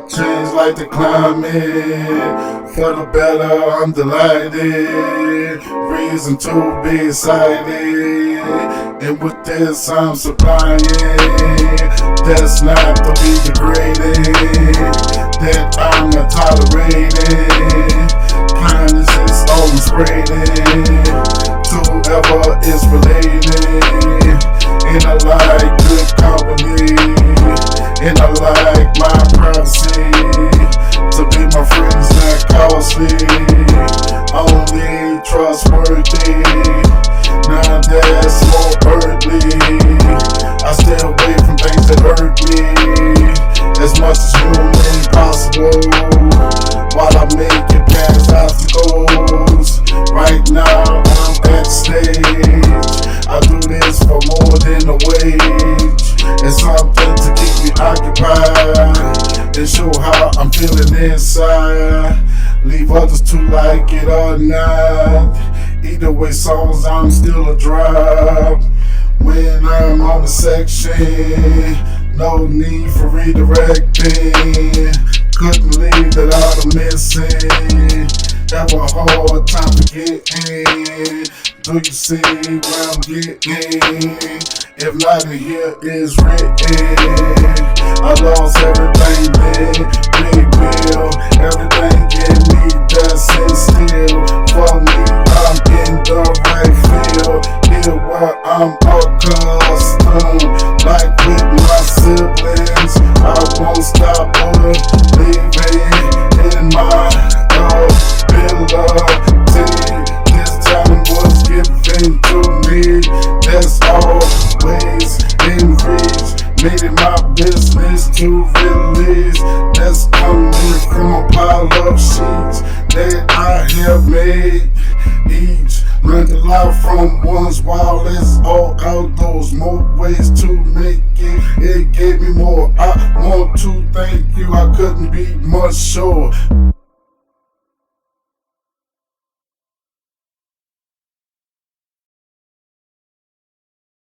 change like the climate. For the better, I'm delighted. Reason to be excited. And with this, I'm supplying. That's not to be degraded. That I'm not tolerating. Kindness is always spreading to whoever is related. And I like good company. And I like my privacy. To be my friend is not costly. Only trustworthy. Now that's more earthly. I stay away from things that hurt me as much as humanly possible, while I make it past obstacles. Right now I'm at stage. I do this for more than a wage. It's something to keep me occupied and show how I'm feeling inside. Leave others to like it or not. Either way, songs, I'm still a drop. When I'm on the section, no need for redirecting. Couldn't leave that out of missing. Have a hard time to get in. Do you see where I'm getting? If not, here is written. I lost everything then, big bill. Everything in me that's still. For me, I'm in the right field. Here where I'm accustomed. Like with my siblings, I won't stop believing in my ability. This time was given to me. That's always in reach. Made it my business to release. That's coming from a pile of sheets that I have made. Each learned a lot from one's while it's all out. Those more ways to make it. It gave me more. I want to thank you. I couldn't be much sure.